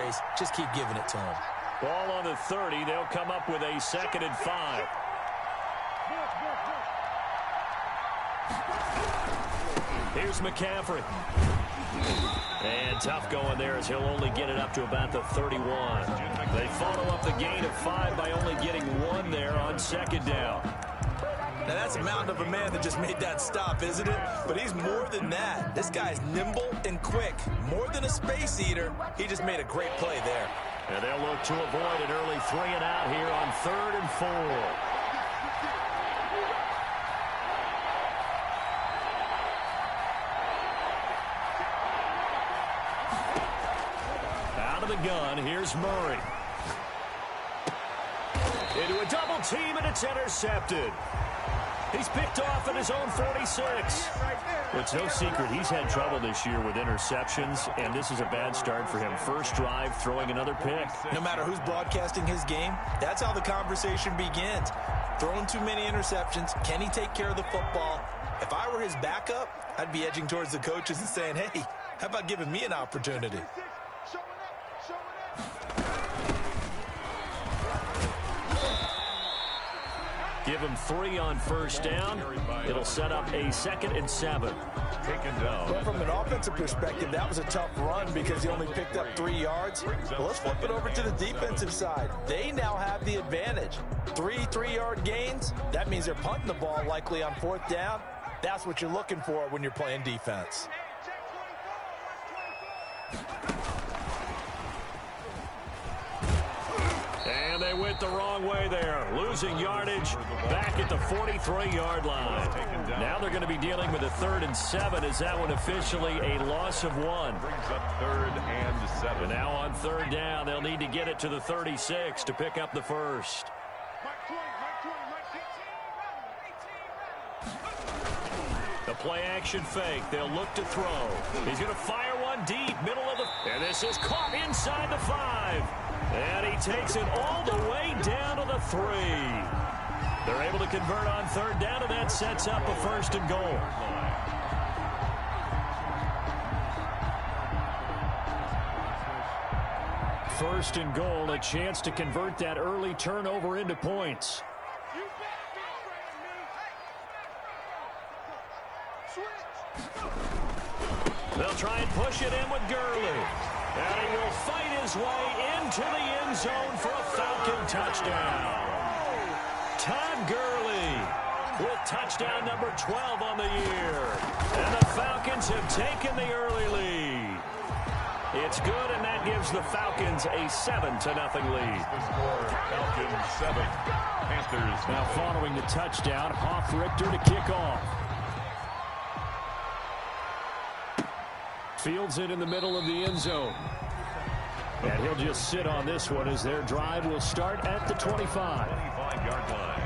carries. Just keep giving it to him. Ball on the 30. They'll come up with a 2nd and 5. Here's McCaffrey. And tough going there as he'll only get it up to about the 31. They follow up the gain of 5 by only getting 1 there on 2nd down. Now, that's a mountain of a man that just made that stop, isn't it? But he's more than that. This guy's nimble and quick. More than a space eater. He just made a great play there. And they'll look to avoid an early 3 and out here on 3rd and 4. Out of the gun, here's Murray. Into a double team, and it's intercepted. He's picked off at his own 46. It's no secret he's had trouble this year with interceptions, and this is a bad start for him. First drive, throwing another pick. No matter who's broadcasting his game, that's how the conversation begins. Throwing too many interceptions. Can he take care of the football? If I were his backup, I'd be edging towards the coaches and saying, hey, how about giving me an opportunity? Give him 3 on first down. It'll set up a 2nd and 7. But from an offensive perspective, that was a tough run because he only picked up 3 yards. Well, let's flip it over to the defensive side. They now have the advantage. 3 3-yard gains. That means they're punting the ball likely on 4th down. That's what you're looking for when you're playing defense. And they went the wrong way there, losing yardage back at the 43-yard line. Now they're going to be dealing with a 3rd and 7. Is that one officially a loss of 1? Brings up 3rd and 7. And now on 3rd down, they'll need to get it to the 36 to pick up the first. The play-action fake. They'll look to throw. He's going to fire one deep, middle of the... And this is caught inside the 5. And he takes it all the way down to the 3. They're able to convert on 3rd down, and that sets up a 1st and goal. First and goal, a chance to convert that early turnover into points. They'll try and push it in with Gurley. And he will fight his way into the end zone for a Falcon touchdown. Todd Gurley with touchdown number 12 on the year. And the Falcons have taken the early lead. It's good, and that gives the Falcons a 7-0 lead. The score, Falcons 7, Panthers. Now following the touchdown, Hoff-Richter to kick off. Fields it in the middle of the end zone. And he'll just sit on this one as their drive will start at the 25. 25-yard line.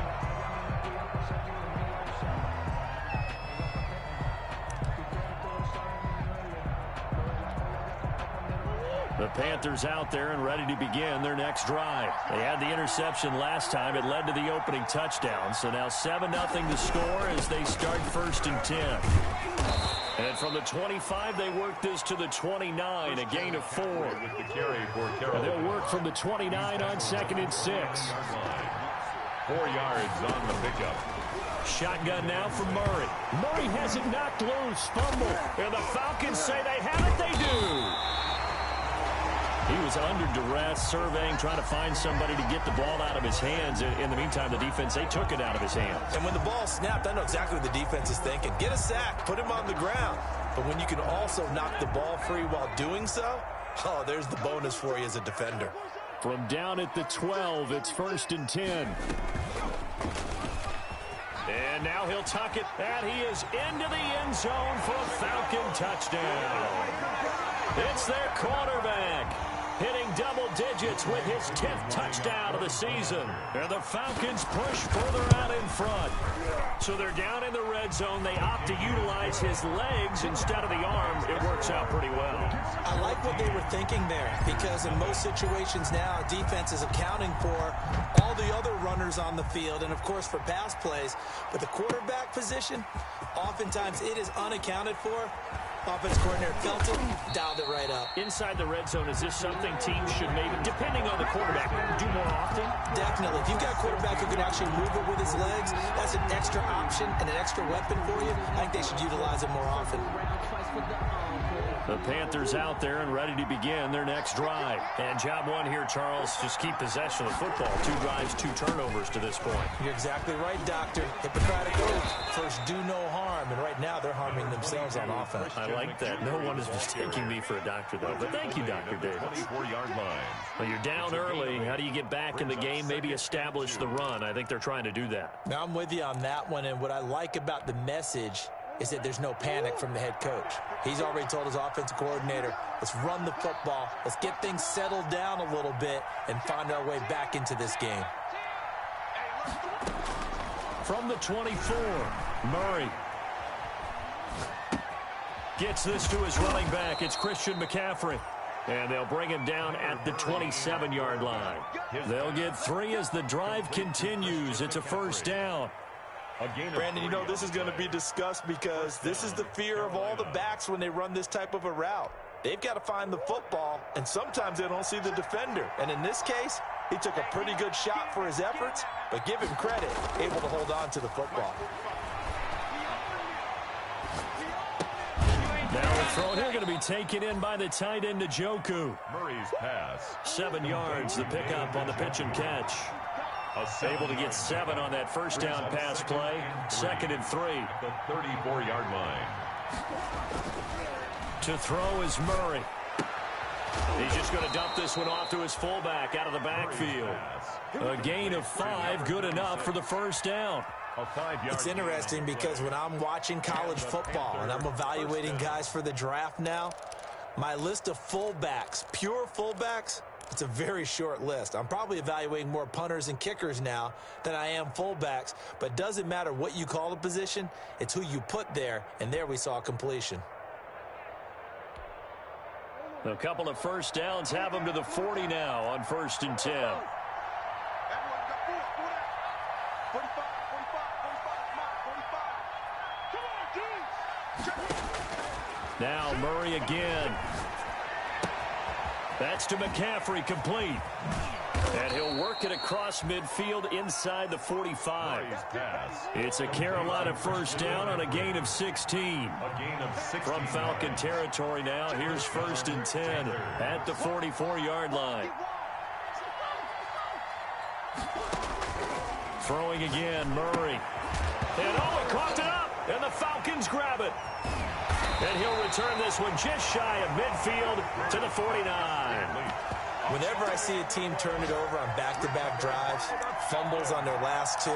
The Panthers out there and ready to begin their next drive. They had the interception last time. It led to the opening touchdown. So now 7-0 to score as they start 1st and 10. And from the 25, they work this to the 29, a gain of 4. With the carry for And they'll work from the 29 on 2nd and 6. 4 yards on the pickup. Shotgun now for Murray. Murray has it knocked loose, fumble. And the Falcons say they have it, they do. He was under duress, surveying, trying to find somebody to get the ball out of his hands. In the meantime, the defense, they took it out of his hands. And when the ball snapped, I know exactly what the defense is thinking. Get a sack, put him on the ground. But when you can also knock the ball free while doing so, oh, there's the bonus for you as a defender. From down at the 12, it's 1st and 10. And now he'll tuck it, and he is into the end zone for a Falcon touchdown. It's their quarterback, hitting double digits with his 10th touchdown of the season. And the Falcons push further out in front. So they're down in the red zone. They opt to utilize his legs instead of the arm. It works out pretty well. I like what they were thinking there, because in most situations now, defense is accounting for all the other runners on the field, and, of course, for pass plays. But the quarterback position, oftentimes it is unaccounted for. Offense coordinator felt it, dialed it right up. Inside the red zone, is this something teams should maybe, depending on the quarterback, do more often? Definitely. If you've got a quarterback who can actually move it with his legs, that's an extra option and an extra weapon for you. I think they should utilize it more often. The Panthers out there and ready to begin their next drive. And job one here, Charles, just keep possession of the football. 2 drives, 2 turnovers to this point. You're exactly right, Doctor. Hippocratic oath. First, do no harm. And right now, they're harming themselves on offense. I like that. No one is mistaking me for a doctor, though. But thank you, Dr. Davis. 24-yard line. Well, you're down early. How do you get back in the game, maybe establish the run? I think they're trying to do that. Now, I'm with you on that one. And what I like about the message is that there's no panic from the head coach. He's already told his offensive coordinator, let's run the football, let's get things settled down a little bit and find our way back into this game. From the 24, Murray gets this to his running back. It's Christian McCaffrey. And they'll bring him down at the 27-yard line. They'll get 3 as the drive continues. It's a first down. Brandon, you know this is going to be discussed because this is the fear of all the backs when they run this type of a route. They've got to find the football, and sometimes they don't see the defender. And in this case, he took a pretty good shot for his efforts, but give him credit, able to hold on to the football. Now the throw here going to be taken in by the tight end, Njoku. Murray's pass. 7 yards, the pickup on the pitch and catch. Able to get 7 on that first down pass play. 2nd and 3. The 34-yard line. To throw is Murray. He's just going to dump this one off to his fullback out of the backfield. A gain of 5, good enough for the first down. It's interesting because when I'm watching college football and I'm evaluating guys for the draft now, my list of fullbacks, pure fullbacks, it's a very short list. I'm probably evaluating more punters and kickers now than I am fullbacks, but it doesn't matter what you call the position, it's who you put there, and there we saw completion. A couple of first downs have them to the 40 now on 1st and 10. Now Murray again. That's to McCaffrey, complete. And he'll work it across midfield inside the 45. It's a Carolina first down on a gain of 16. From Falcon territory now, here's 1st and 10 at the 44-yard line. Throwing again, Murray. And he coughed it up, and the Falcons grab it. And he'll return this one just shy of midfield to the 49. Whenever I see a team turn it over on back-to-back drives, fumbles on their last 2,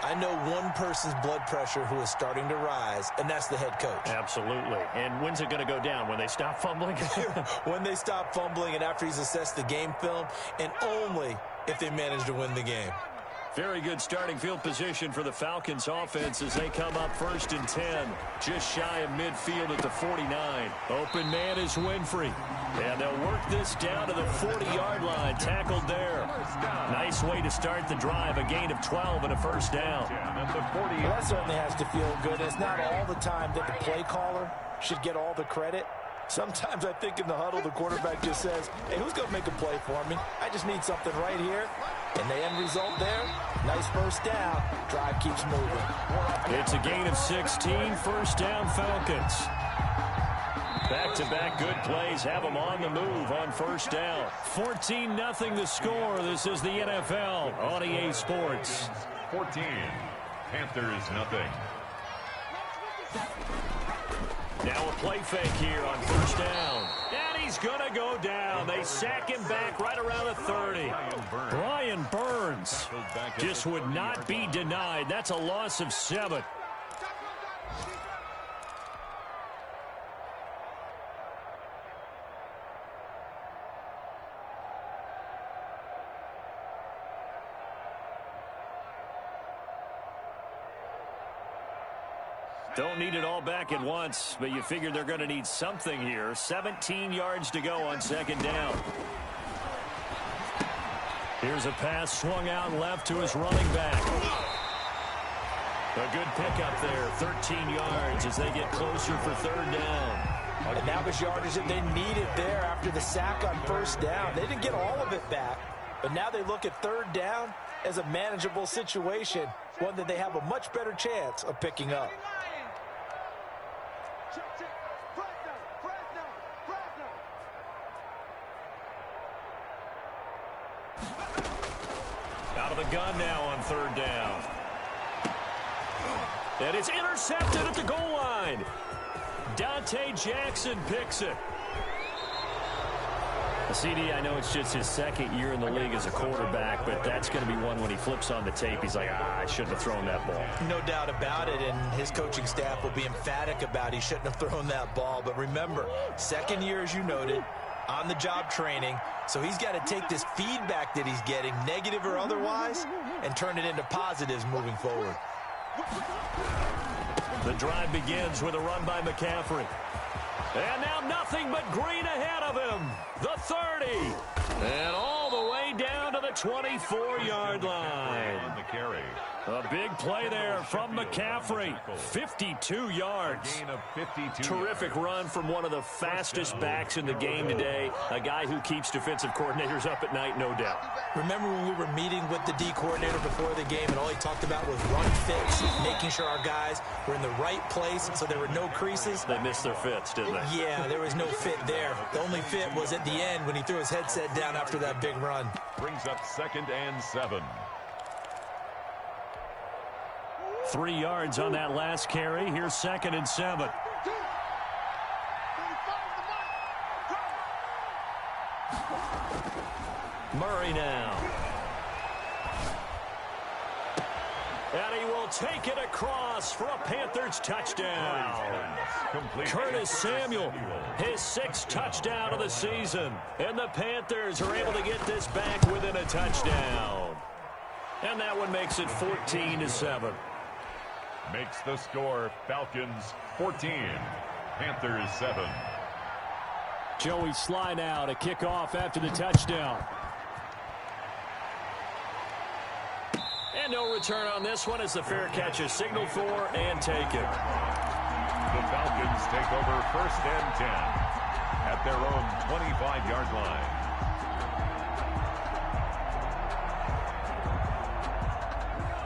I know one person's blood pressure who is starting to rise, and that's the head coach. Absolutely. And when's it going to go down? When they stop fumbling? When they stop fumbling and after he's assessed the game film, and only if they manage to win the game. Very good starting field position for the Falcons offense as they come up 1st and 10. Just shy of midfield at the 49. Open man is Winfrey. And they'll work this down to the 40-yard line. Tackled there. Nice way to start the drive. A gain of 12 and a first down. Well, that certainly has to feel good. It's not all the time that the play caller should get all the credit. Sometimes I think in the huddle, the quarterback just says, hey, who's going to make a play for me? I just need something right here. And the end result there, nice first down. Drive keeps moving. It's a gain of 16, first down Falcons. Back-to-back good plays have them on the move on first down. 14-0 the score. This is the NFL on EA Sports. 14, Panthers nothing. Now a play fake here on first down. And he's going to go down. They sack him back right around the 30. Brian Burns just would not be denied. That's a loss of 7. Don't need it all back at once, but you figure they're going to need something here. 17 yards to go on second down. Here's a pass swung out left to his running back. A good pickup there, 13 yards as they get closer for third down. And that was yardage that they needed there after the sack on first down. They didn't get all of it back, but now they look at third down as a manageable situation, one that they have a much better chance of picking up. Out of the gun now on third down. And it's intercepted at the goal line. Dante Jackson picks it. CD, I know it's just his second year in the league as a quarterback, but that's going to be one when he flips on the tape, he's like, I shouldn't have thrown that ball. No doubt about it, and his coaching staff will be emphatic about he shouldn't have thrown that ball. But remember, second year, as you noted, on-the-job training, so he's got to take this feedback that he's getting, negative or otherwise, and turn it into positives moving forward. The drive begins with a run by McCaffrey. And now nothing but green ahead of him. The 30. And all the way down to the 24-yard line. On the carry. A big play there from McCaffrey. 52 yards. Gain of 52 Terrific run from one of the fastest backs in the game today. A guy who keeps defensive coordinators up at night, no doubt. Remember when we were meeting with the D coordinator before the game, and all he talked about was run fits, making sure our guys were in the right place so there were no creases. They missed their fits, didn't they? Yeah, there was no fit there. The only fit was at the end when he threw his headset down after that big run. Brings up 2nd and 7. 3 yards on that last carry. Here's 2nd and 7. Murray now. And he will take it across for a Panthers touchdown. Curtis Samuel, his 6th touchdown of the season. And the Panthers are able to get this back within a touchdown. And that one makes it 14-7. Makes the score Falcons 14, Panthers 7. Joey Sly now to kick off after the touchdown. And no return on this one as the fair catch is signaled for and taken. The Falcons take over 1st and 10 at their own 25-yard line.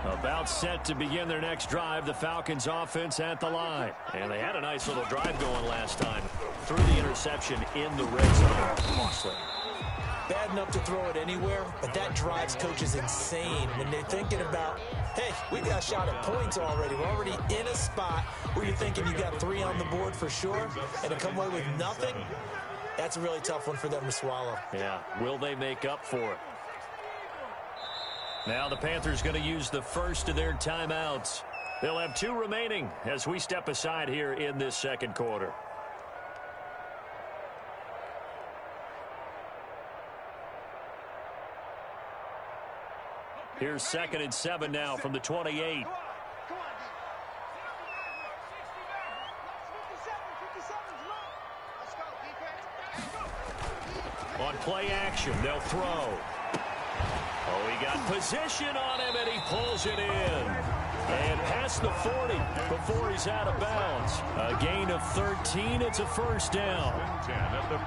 About set to begin their next drive, the Falcons offense at the line. And they had a nice little drive going last time. Threw the interception in the red zone. Costly. Bad enough to throw it anywhere, but that drives coaches insane when they're thinking about, hey, we got a shot at points already. We're already in a spot where you're thinking you got 3 on the board for sure, and to come away with nothing, that's a really tough one for them to swallow. Yeah, will they make up for it? Now the Panthers going to use the first of their timeouts. They'll have 2 remaining as we step aside here in this second quarter. Here's 2nd and 7 now from the 28. On play action, they'll throw. Oh, he got position on him, and he pulls it in. And past the 40 before he's out of bounds. A gain of 13. It's a first down.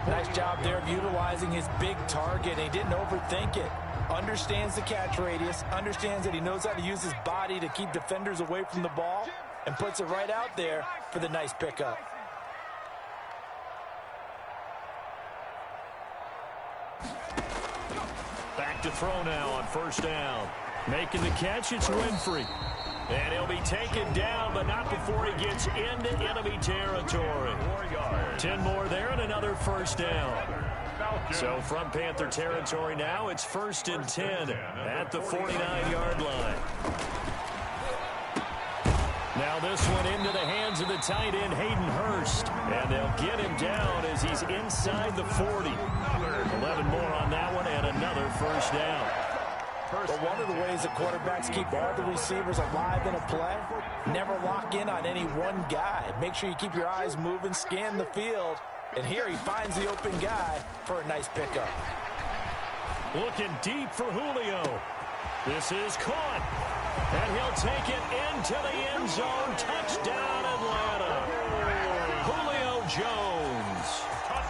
Nice job there of utilizing his big target. He didn't overthink it. Understands the catch radius. Understands that he knows how to use his body to keep defenders away from the ball. And puts it right out there for the nice pickup. Back to throw now on first down. Making the catch, it's Winfrey. And he'll be taken down, but not before he gets into enemy territory. 10 more there and another first down. So from Panther territory now, it's 1st and 10 at the 49-yard line. Now this one into the hands of the tight end, Hayden Hurst. And they'll get him down as he's inside the 40. 11 more on that one and another first down. But one of the ways that quarterbacks keep all the receivers alive in a play, never lock in on any one guy. Make sure you keep your eyes moving, scan the field. And here he finds the open guy for a nice pickup. Looking deep for Julio. This is caught. And he'll take it into the end zone. Touchdown, Atlanta. Julio Jones.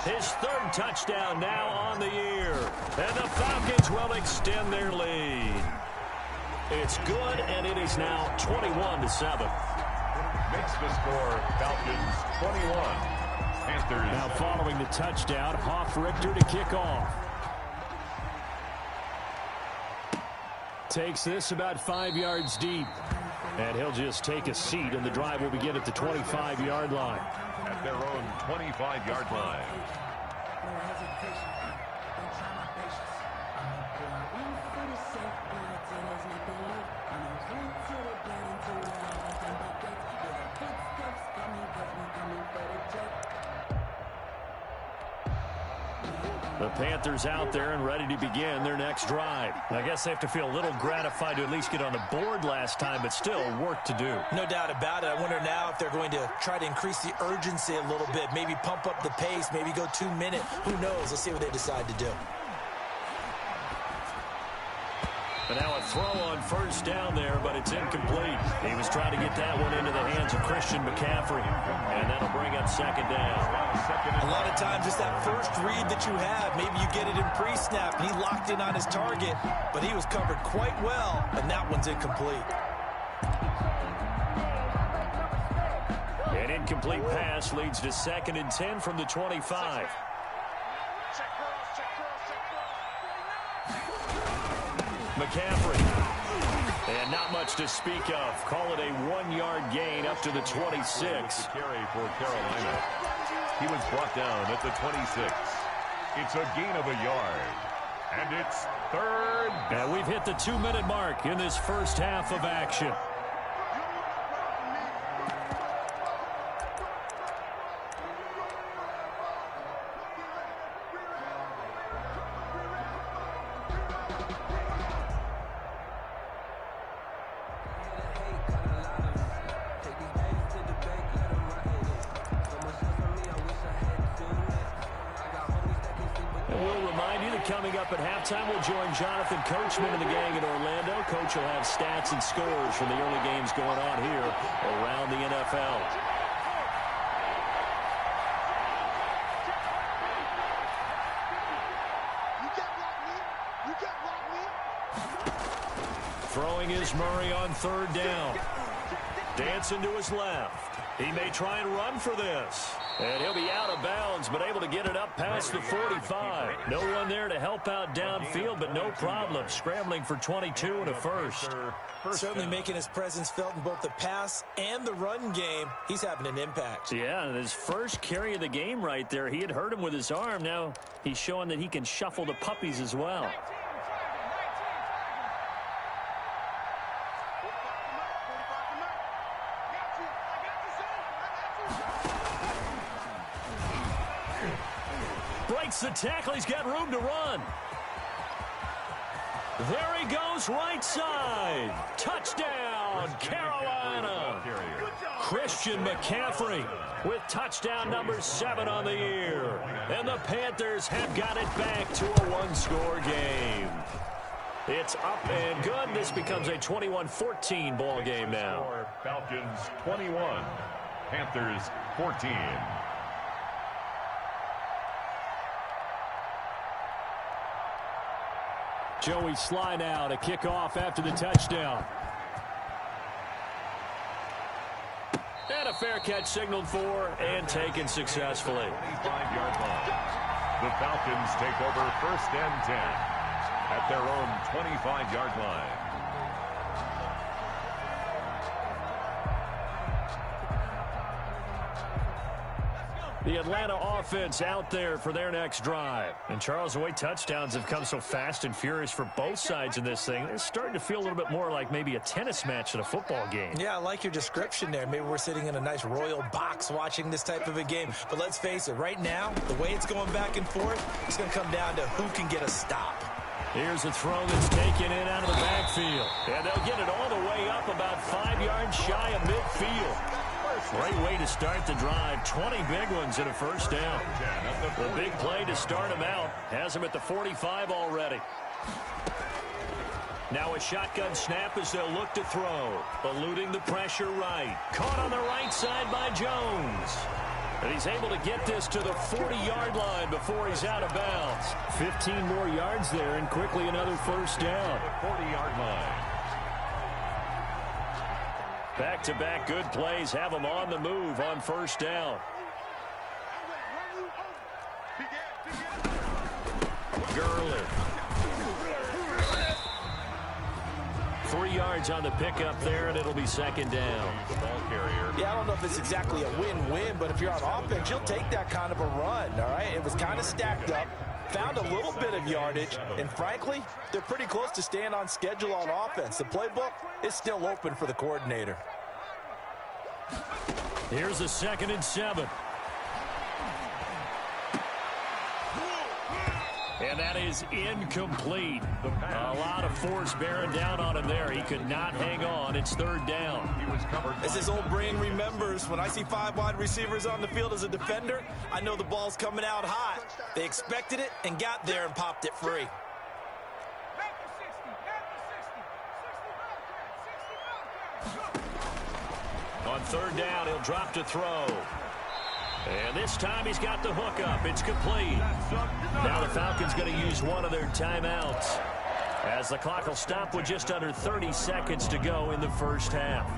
His third touchdown now on the year. And the Falcons will extend their lead. It's good, and it is now 21-7. Makes the score Falcons 21. Panthers. Now following the touchdown, Hoff-Richter to kick off. Takes this about 5 yards deep. And he'll just take a seat, and the drive will begin at the 25-yard line. At their own 25-yard line. The Panthers out there and ready to begin their next drive. I guess they have to feel a little gratified to at least get on the board last time, but still work to do. No doubt about it. I wonder now if they're going to try to increase the urgency a little bit, maybe pump up the pace, maybe go 2 minutes. Who knows? Let's see what they decide to do. But now a throw on first down there, but it's incomplete. He was trying to get that one into the hands of Christian McCaffrey, and that'll bring up second down. A lot of times it's that first read that you have. Maybe you get it in pre-snap, and he locked in on his target, but he was covered quite well, and that one's incomplete. An incomplete pass leads to 2nd and 10 from the 25. McCaffrey. And not much to speak of. Call it a 1-yard gain up to the 26. Carry for Carolina. He was brought down at the 26. It's a gain of a yard. And it's third. And we've hit the 2-minute mark in this first half of action. Coming up at halftime, we'll join Jonathan Coachman and the gang in Orlando. Coach will have stats and scores from the early games going on here around the NFL. Throwing is Murray on third down. Dancing to his left. He may try and run for this. And he'll be out of bounds, but able to get it up past the 45. No one there to help out downfield, but no problem. Scrambling for 22 and a first. Certainly making his presence felt in both the pass and the run game. He's having an impact. Yeah, and his first carry of the game right there, he had hurt him with his arm. Now he's showing that he can shuffle the puppies as well. Breaks the tackle. He's got room to run. There he goes, right side. Touchdown, Carolina. Christian McCaffrey with touchdown number 7 on the year. And the Panthers have got it back to a one-score game. It's up and good. This becomes a 21-14 ball game now. Falcons 21, Panthers 14. Joey Sly now to kick off after the touchdown. And a fair catch signaled for and taken successfully. 25-yard line. The Falcons take over 1st and 10 at their own 25-yard line. The Atlanta offense out there for their next drive. And Charles, the way touchdowns have come so fast and furious for both sides in this thing, it's starting to feel a little bit more like maybe a tennis match at a football game. Yeah, I like your description there. Maybe we're sitting in a nice royal box watching this type of a game. But let's face it, right now, the way it's going back and forth, it's going to come down to who can get a stop. Here's a throw that's taken in out of the backfield. And they'll get it all the way up about 5 yards shy of midfield. Great way to start the drive. 20 big ones and a first down. The big play to start him out has him at the 45 already. Now a shotgun snap as they'll look to throw. Eluding the pressure right. Caught on the right side by Jones. And he's able to get this to the 40-yard line before he's out of bounds. 15 more yards there and quickly another first down. The 40-yard line. Back-to-back good plays have them on the move on first down. Gurley. 3 yards on the pickup there, and it'll be second down. The ball carrier. Yeah, I don't know if it's exactly a win-win, but if you're on offense, you'll take that kind of a run, all right? It was kind of stacked up, found a little bit of yardage, and frankly, they're pretty close to staying on schedule on offense. The playbook is still open for the coordinator. Here's a 2nd and 7. And that is incomplete. A lot of force bearing down on him there. He could not hang on. It's third down. He was covered. As his old brain remembers, when I see 5 wide receivers on the field as a defender, I know the ball's coming out hot. They expected it and got there and popped it free. On third down, he'll drop to throw. And this time he's got the hook up. It's complete. Now the Falcons going to use one of their timeouts, as the clock will stop with just under 30 seconds to go in the first half.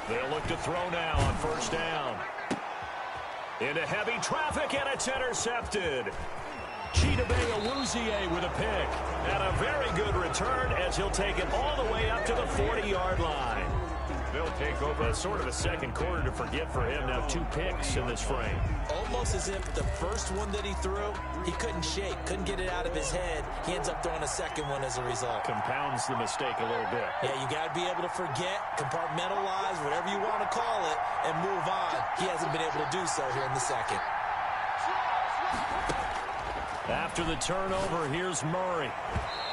They'll look to throw now on first down. Into heavy traffic, and it's intercepted. Chidobe with a pick. And a very good return as he'll take it all the way up to the 40-yard line. They'll take over. Sort of a second quarter to forget for him. Now 2 picks in this frame. Almost as if the first one that he threw, he couldn't shake, couldn't get it out of his head. He ends up throwing a second one as a result. Compounds the mistake a little bit. Yeah, you got to be able to forget, compartmentalize, whatever you want to call it, and move on. He hasn't been able to do so here in the second. After the turnover, here's Murray.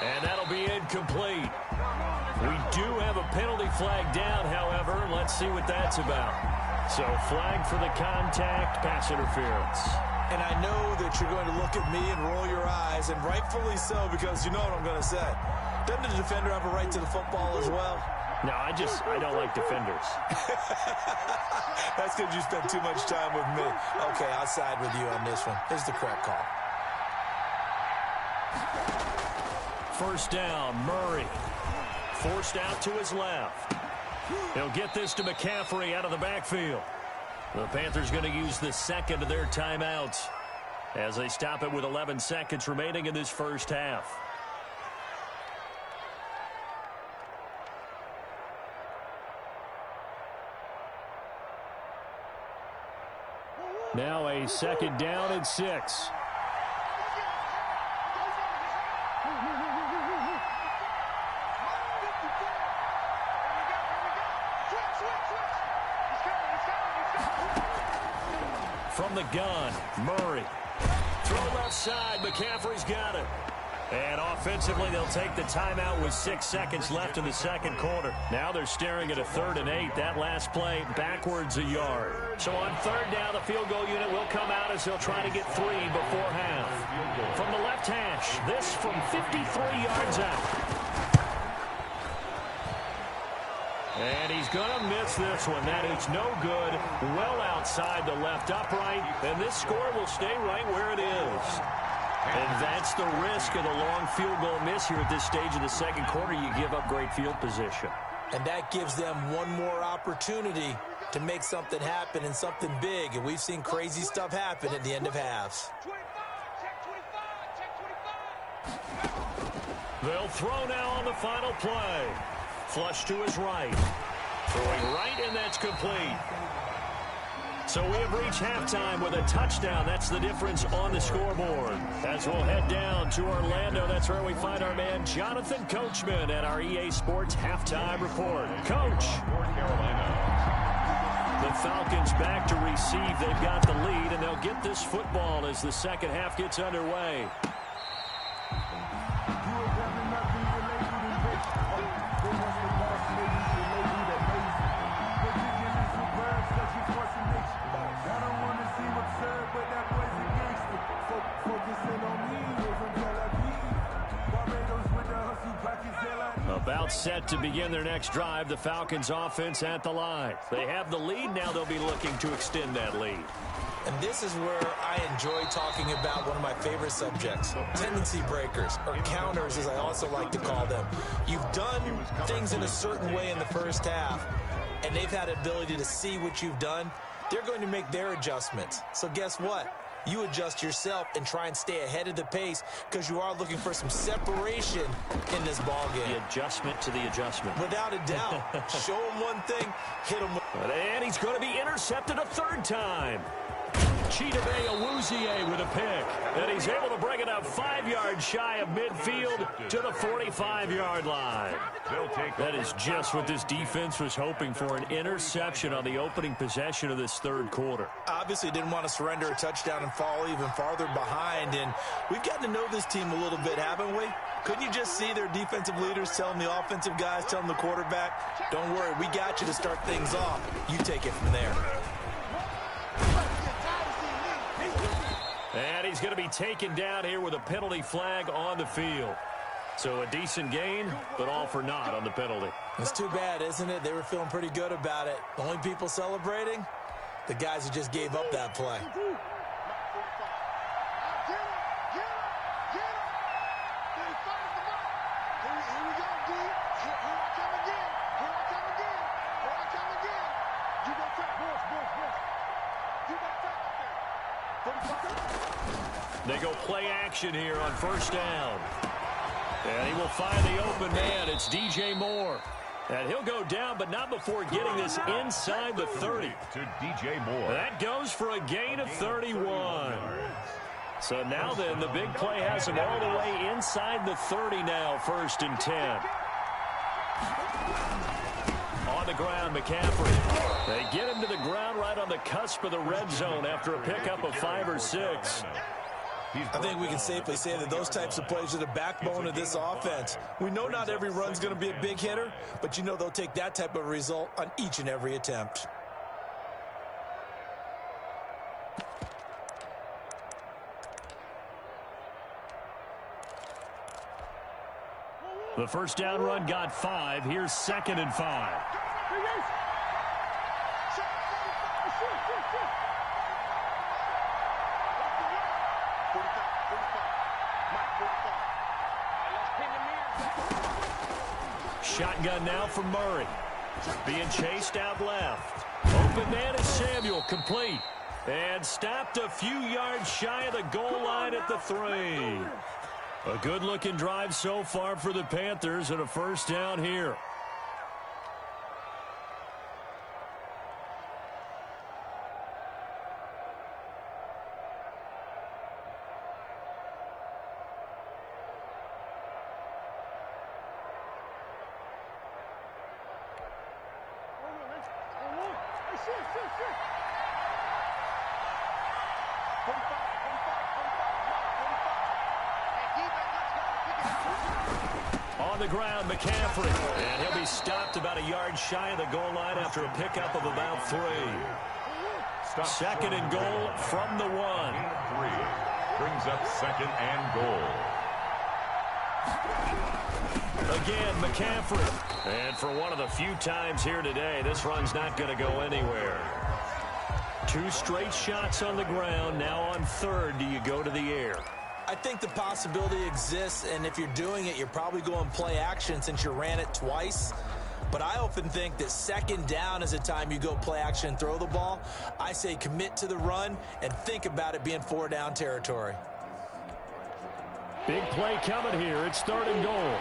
And that'll be incomplete. We do have a penalty flag down, however. Let's see what that's about. So flag for the contact, pass interference. And I know that you're going to look at me and roll your eyes, and rightfully so, because you know what I'm going to say. Doesn't the defender have a right to the football as well? No, I don't like defenders. That's because you spent too much time with me. Okay, I'll side with you on this one. Here's the correct call. First down, Murray. Forced out to his left. He'll get this to McCaffrey out of the backfield. The Panthers going to use the second of their timeouts as they stop it with 11 seconds remaining in this first half. Now a 2nd down and 6. From the gun, Murray. Throw left side, McCaffrey's got it. And offensively, they'll take the timeout with 6 seconds left in the second quarter. Now they're staring at a 3rd and 8. That last play, backwards a yard. So on third down, the field goal unit will come out as they'll try to get 3 before half. From the left hash, this from 53 yards out. And he's going to miss this one. That is no good. Well outside the left upright. And this score will stay right where it is. And that's the risk of the long field goal miss here at this stage of the second quarter. You give up great field position. And that gives them one more opportunity to make something happen and something big. And we've seen crazy stuff happen at the end of halves. They'll throw now on the final play. Flush to his right. Throwing right, and that's complete. So we have reached halftime with a touchdown. That's the difference on the scoreboard. As we'll head down to Orlando, that's where we find our man Jonathan Coachman at our EA Sports Halftime Report. Coach. The Falcons back to receive. They've got the lead, and they'll get this football as the second half gets underway. About set to begin their next drive, the Falcons offense at the line. They have the lead. Now they'll be looking to extend that lead. And this is where I enjoy talking about one of my favorite subjects, tendency breakers, or counters as I also like to call them. You've done things in a certain way in the first half, and they've had the ability to see what you've done. They're going to make their adjustments. So guess what? You adjust yourself and try and stay ahead of the pace because you are looking for some separation in this ball game. The adjustment to the adjustment. Without a doubt. Show him one thing, hit him. And he's going to be intercepted a third time. Chidobe Awuzie with a pick. And he's able to bring it up 5 yards shy of midfield to the 45-yard line. That is just what this defense was hoping for, an interception on the opening possession of this third quarter. Obviously didn't want to surrender a touchdown and fall even farther behind. And we've gotten to know this team a little bit, haven't we? Couldn't you just see their defensive leaders telling the offensive guys, telling the quarterback, don't worry, we got you to start things off. You take it from there. And he's going to be taken down here with a penalty flag on the field. So a decent gain, but all for naught on the penalty. It's too bad, isn't it? They were feeling pretty good about it. The only people celebrating, the guys who just gave up that play. They go play action here on first down. And he will find the open man. It's DJ Moore. And he'll go down, but not before getting this inside the 30. To DJ Moore. That goes for a gain of 31. So now then, the big play has him all the way inside the 30 now, 1st and 10. On the ground, McCaffrey. They get him to the ground right on the cusp of the red zone after a pickup of 5 or 6. I think we can safely say that those types of plays are the backbone of this offense. We know not every run's going to be a big hitter, but you know they'll take that type of result on each and every attempt. The first down run got 5. Here's 2nd and 5. Shotgun now from Murray. Being chased out left. Open man is Samuel, complete. And stopped a few yards shy of the goal line at the 3. A good-looking drive so far for the Panthers and a first down here. On the ground, McCaffrey. And he'll be stopped about a yard shy of the goal line after a pickup of about 3. 2nd and goal from the 1. 3. Brings up 2nd and goal. Again, McCaffrey. And for one of the few times here today, this run's not going to go anywhere. 2 straight shots on the ground. Now on 3rd, do you go to the air? I think the possibility exists, and if you're doing it, you're probably going play action since you ran it twice. But I often think that 2nd down is a time you go play action and throw the ball. I say commit to the run and think about it being 4 down territory. Big play coming here. It's 3rd and goal.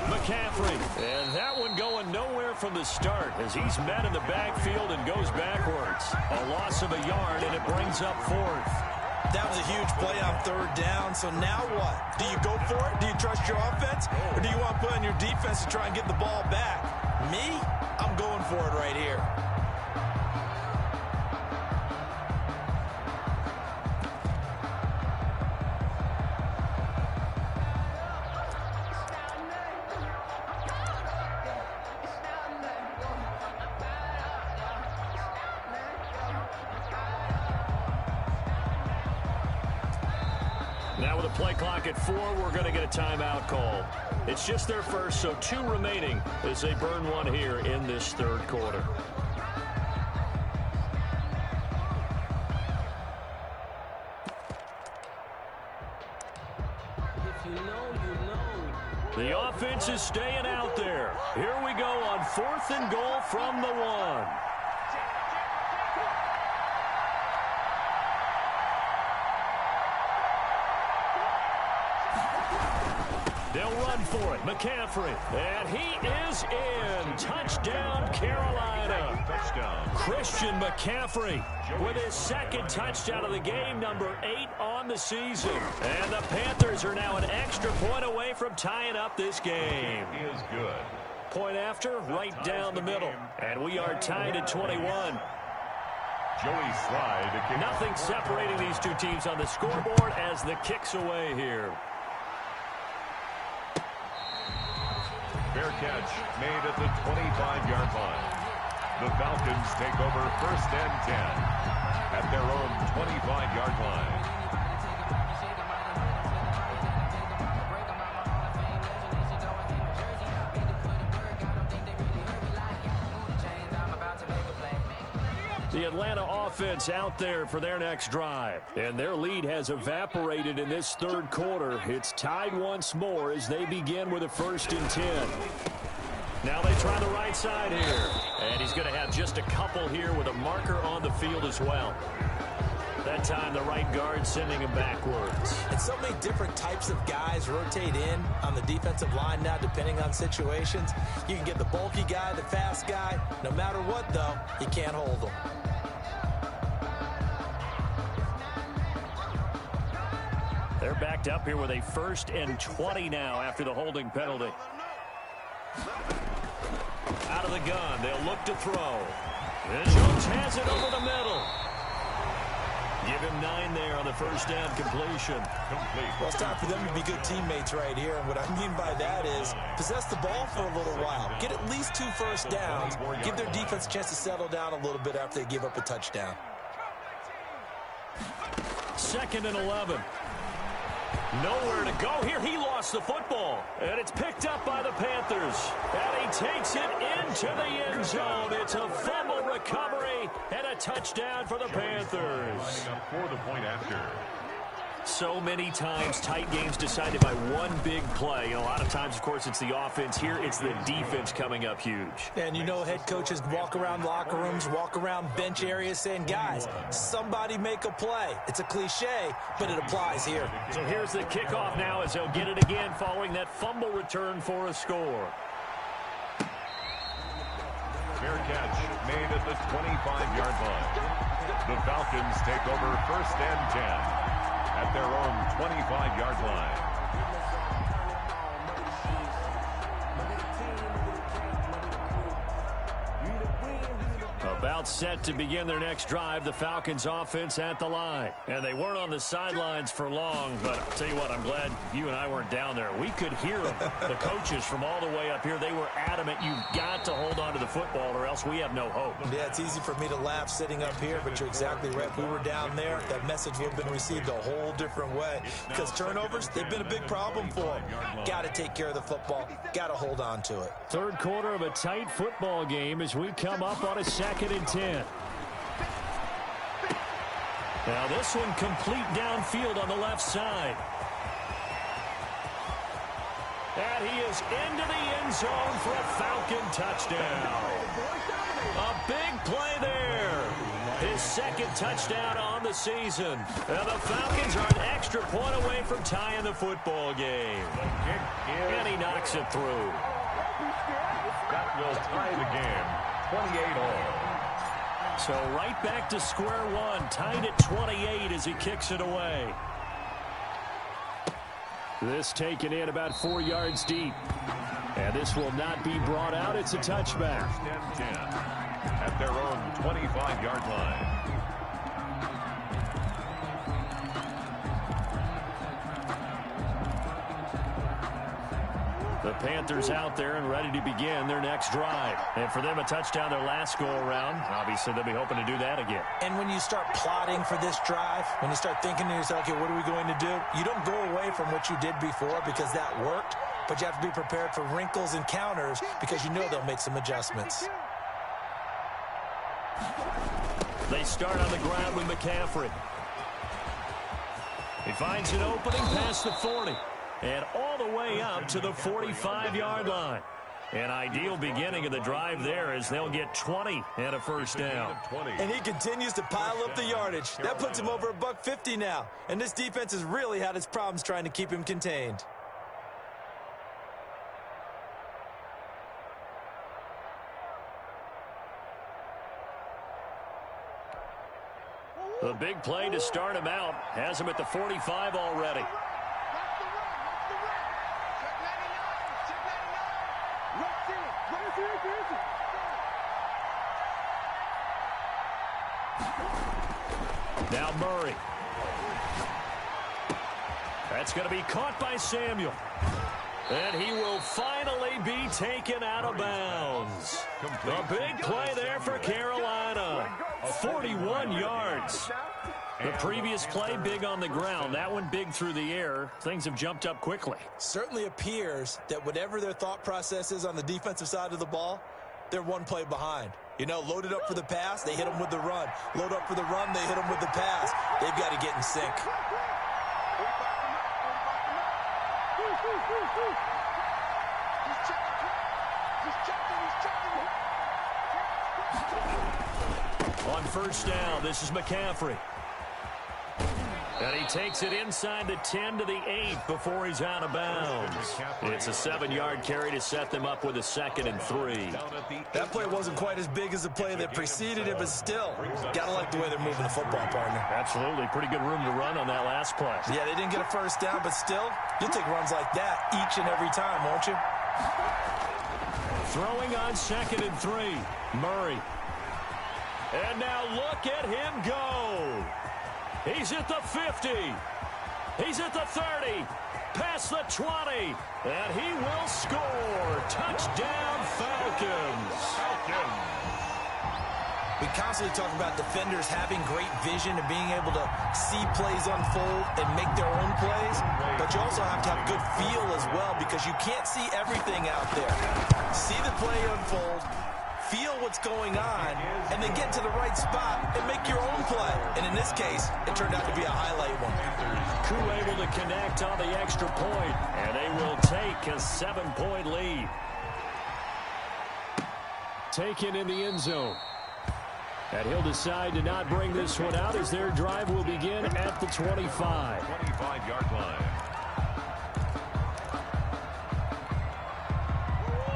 McCaffrey, and that one going nowhere from the start as he's met in the backfield and goes backwards. A loss of a yard, and it brings up 4th. That was a huge play on 3rd down, so now what? Do you go for it? Do you trust your offense? Or do you want to put on your defense to try and get the ball back? Me? I'm going for it right here. Now with a play clock at 4, we're going to get a timeout called. It's just their first, so 2 remaining as they burn one here in this third quarter. The offense is staying out there. Here we go on 4th and goal from the 1. They'll run for it. McCaffrey. And he is in. Touchdown, Carolina. Touchdown. Christian McCaffrey with his 2nd touchdown of the game, number 8 on the season. And the Panthers are now an extra point away from tying up this game. He is good. Point after, right down the middle. And we are tied at 21. Joey Slye to kick. Nothing separating these two teams on the scoreboard as the kick's away here. Fair catch made at the 25-yard line. The Falcons take over 1st and 10 at their own 25-yard line. The Atlanta offense out there for their next drive. And their lead has evaporated in this third quarter. It's tied once more as they begin with a 1st and 10. Now they try the right side here. And he's going to have just a couple here with a marker on the field as well. That time the right guard sending him backwards. And so many different types of guys rotate in on the defensive line now depending on situations. You can get the bulky guy, the fast guy. No matter what, though, you can't hold them. They're backed up here with a 1st and 20 now after the holding penalty. Out of the gun, they'll look to throw. And Jones has it over the middle. Give him 9 there on the 1st down completion. Well, it's time for them to be good teammates right here. And what I mean by that is possess the ball for a little while. Get at least 2 first downs. Give their defense a chance to settle down a little bit after they give up a touchdown. 2nd and 11. Nowhere to go here. He lost the football. And it's picked up by the Panthers. And he takes it into the end zone. It's a fumble recovery and a touchdown for the Panthers. For the point after. So many times tight games decided by one big play. And a lot of times, of course, it's the offense. Here, it's the defense coming up huge. And you know head coaches walk around locker rooms, walk around bench areas saying, guys, somebody make a play. It's a cliche, but it applies here. So here's the kickoff now as they'll get it again following that fumble return for a score. Fair catch made at the 25-yard line. The Falcons take over 1st and 10 at their own 25-yard line. About set to begin their next drive, the Falcons offense at the line. And they weren't on the sidelines for long, but I'll tell you what, I'm glad you and I weren't down there. We could hear them, the coaches from all the way up here. They were adamant, you've got to hold on to the football or else we have no hope. Yeah, it's easy for me to laugh sitting up here, but you're exactly right. If we were down there, that message would have been received a whole different way. Because turnovers, they've been a big problem for them. Got to take care of the football. Got to hold on to it. Third quarter of a tight football game as we come up on a 2nd and 10. Now this one complete downfield on the left side. And he is into the end zone for a Falcon touchdown. A big play there. His 2nd touchdown on the season. And the Falcons are an extra point away from tying the football game. And he knocks it through. That will tie the game, 28-all. So right back to square one, tied at 28 as he kicks it away. This taken in about 4 yards deep. And this will not be brought out. It's a touchback. 10 at their own 25-yard line. The Panthers out there and ready to begin their next drive. And for them, a touchdown their last go-around. Obviously, they'll be hoping to do that again. And when you start plotting for this drive, when you start thinking to yourself, okay, what are we going to do? You don't go away from what you did before because that worked, but you have to be prepared for wrinkles and counters because you know they'll make some adjustments. They start on the ground with McCaffrey. He finds an opening past the 40. And all the way up to the 45-yard line. An ideal beginning of the drive there as they'll get 20 and a first down. And he continues to pile up the yardage. That puts him over $150 now. And this defense has really had its problems trying to keep him contained. The big play to start him out has him at the 45 already. Now Murray. That's going to be caught by Samuel. And he will finally be taken out of bounds. A big play there for Carolina. 41 yards. The previous play, big on the ground. That one big through the air. Things have jumped up quickly. Certainly appears that whatever their thought process is on the defensive side of the ball, they're one play behind. You know, loaded up for the pass, they hit them with the run. Load up for the run, they hit them with the pass. They've got to get in sync. On first down, this is McCaffrey. And he takes it inside the 10 to the 8 before he's out of bounds. It's a 7-yard carry to set them up with a 2nd and 3. That play wasn't quite as big as the play that preceded it, but still, got to like the way they're moving the football, partner. Absolutely. Pretty good room to run on that last play. Yeah, they didn't get a first down, but still, you'll take runs like that each and every time, won't you? Throwing on 2nd and 3. Murray. And now look at him go. He's at the 50. He's at the 30. Past the 20. And he will score. Touchdown, Falcons. We constantly talk about defenders having great vision and being able to see plays unfold and make their own plays. But you also have to have good feel as well because you can't see everything out there. See the play unfold. Feel what's going on, and then get to the right spot and make your own play. And in this case, it turned out to be a highlight one. Crew able to connect on the extra point, and they will take a 7-point lead. Taken in the end zone. And he'll decide to not bring this one out as their drive will begin at the 25. 25-yard line.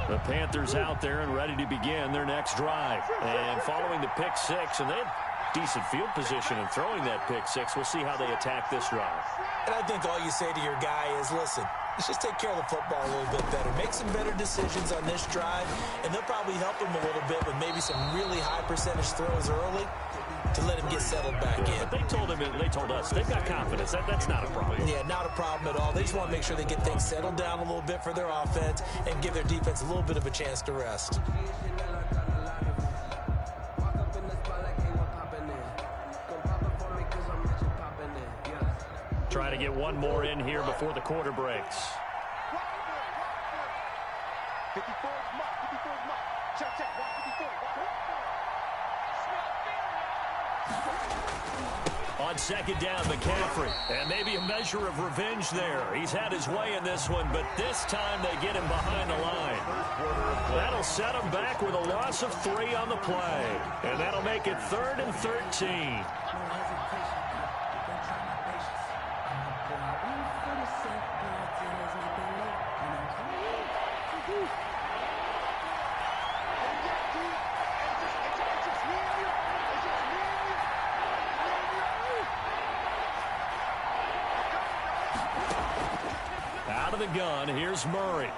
The Panthers out there and ready to begin their next drive. And following the pick 6, and they had decent field position in throwing that pick 6. We'll see how they attack this drive. And I think all you say to your guy is, listen, let's just take care of the football a little bit better. Make some better decisions on this drive, and they'll probably help him a little bit with maybe some really high percentage throws early to let him get settled back in. But they told us they've got confidence. That's not a problem. Yeah, not a problem at all. They just want to make sure they get things settled down a little bit for their offense and give their defense a little bit of a chance to rest. Trying to get one more in here before the quarter breaks. 54 mark. Check. 154. On 2nd down, McCaffrey. And maybe a measure of revenge there. He's had his way in this one, but this time they get him behind the line. That'll set him back with a loss of 3 on the play. And that'll make it 3rd and 13. Out of the gun, here's Murray.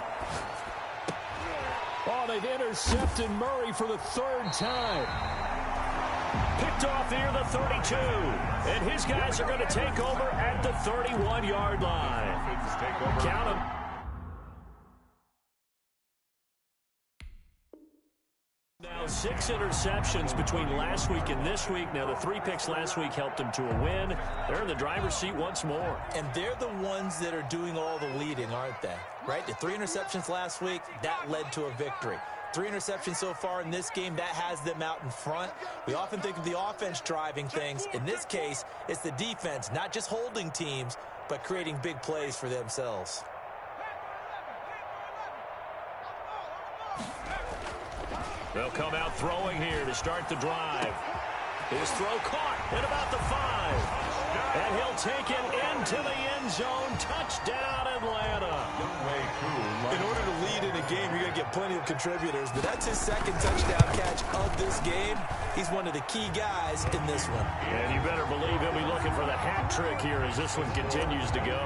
Oh, they've intercepted Murray for the 3rd time. Picked off near the 32. And his guys are going to take over at the 31-yard line. Count them. Well, 6 interceptions between last week and this week. Now, the 3 picks last week helped them to a win. They're in the driver's seat once more. And they're the ones that are doing all the leading, aren't they? Right? The 3 interceptions last week, that led to a victory. 3 interceptions so far in this game, that has them out in front. We often think of the offense driving things. In this case, it's the defense, not just holding teams, but creating big plays for themselves. They'll come out throwing here to start the drive. His throw caught at about the 5. And he'll take it into the end zone. Touchdown, Atlanta. In order to lead in a game, you're going to get plenty of contributors, but that's his second touchdown catch of this game. He's one of the key guys in this one. And you better believe he'll be looking for the hat trick here as this one continues to go.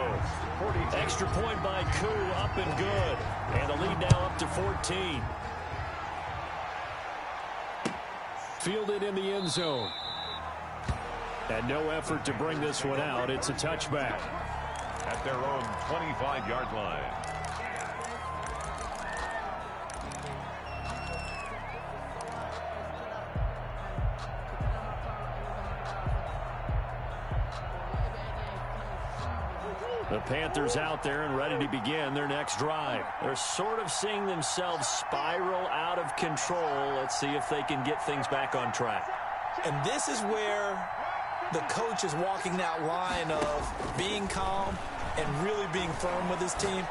Extra point by Koo, up and good. And the lead now up to 14. Fielded in the end zone. And no effort to bring this one out. It's a touchback. At their own 25-yard line. The Panthers out there and ready to begin their next drive. They're sort of seeing themselves spiral out of control. Let's see if they can get things back on track. And this is where the coach is walking that line of being calm and really being firm with his team.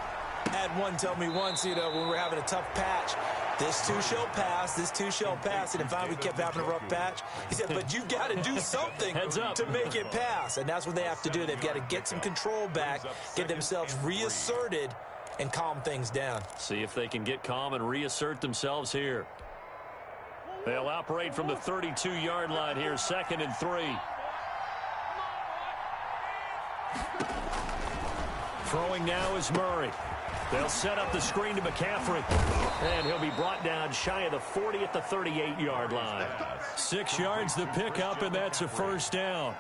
I had one tell me once, when we were having a tough patch, this too shall pass, this too shall pass. And if we kept having a rough patch, he said, but you've got to do something to make it pass. And that's what they have to do. They've got to get some control back, get themselves reasserted, and calm things down. See if they can get calm and reassert themselves here. They'll operate from the 32-yard line here, 2nd and 3. Throwing now is Murray. They'll set up the screen to McCaffrey. And he'll be brought down shy of the 40 at the 38-yard line. 6 yards the pickup, and that's a first down.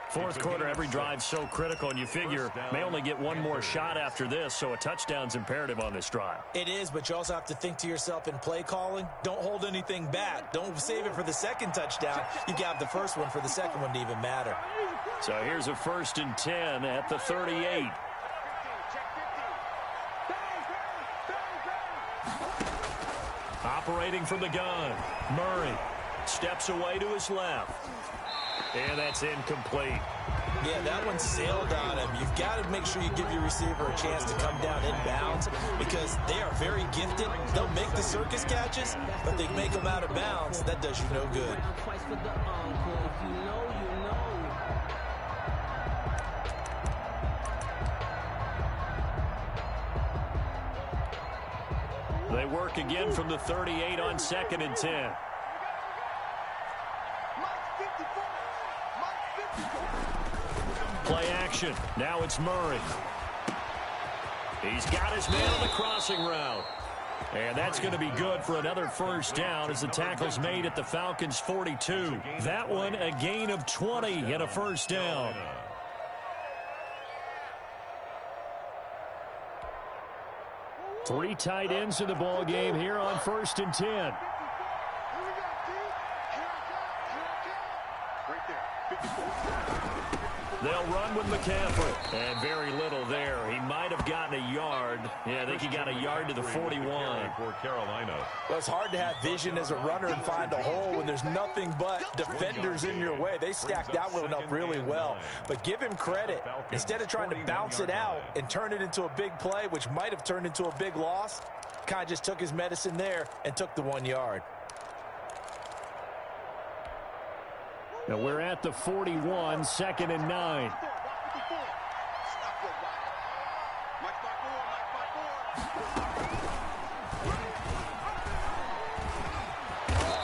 Fourth quarter, every drive's so critical, and you figure may only get one more shot after this, so a touchdown's imperative on this drive. It is, but you also have to think to yourself in play calling, don't hold anything back. Don't save it for the second touchdown. You got the first one for the second one to even matter. So here's a 1st and 10 at the 38. Operating from the gun, Murray steps away to his left. And that's incomplete. Yeah, that one sailed on him. You've got to make sure you give your receiver a chance to come down inbounds because they are very gifted. They'll make the circus catches, but they make them out of bounds. That does you no good. They work again from the 38 on 2nd and 10. Play action. Now it's Murray. He's got his man on the crossing route. And that's going to be good for another first down as the tackle's made at the Falcons' 42. That one a gain of 20 and a first down. Three tight ends in the ball game here on 1st and 10. They'll run with McCaffrey. And very little there. He might have gotten a yard. Yeah, I think he got a yard to the 41. For Carolina. Well, it's hard to have vision as a runner and find a hole when there's nothing but defenders in your way. They stacked that one up really well. But give him credit. Instead of trying to bounce it out and turn it into a big play, which might have turned into a big loss, kind of just took his medicine there and took the 1 yard. Now we're at the 41, 2nd and 9.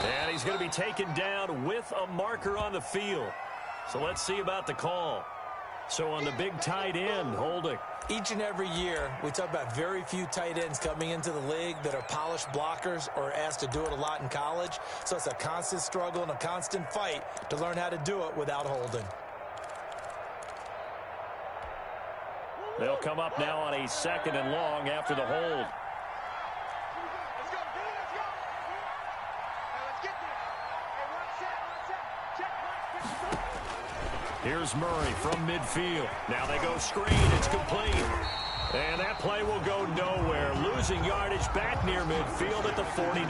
And he's going to be taken down with a marker on the field. So let's see about the call. So on the big tight end, holding. Each and every year, we talk about very few tight ends coming into the league that are polished blockers or asked to do it a lot in college. So it's a constant struggle and a constant fight to learn how to do it without holding. They'll come up now on a 2nd and long after the hold. Let's go. Let's go. Let's get this. Here's Murray from midfield. Now they go screen. It's complete. And that play will go nowhere. Losing yardage back near midfield at the 49.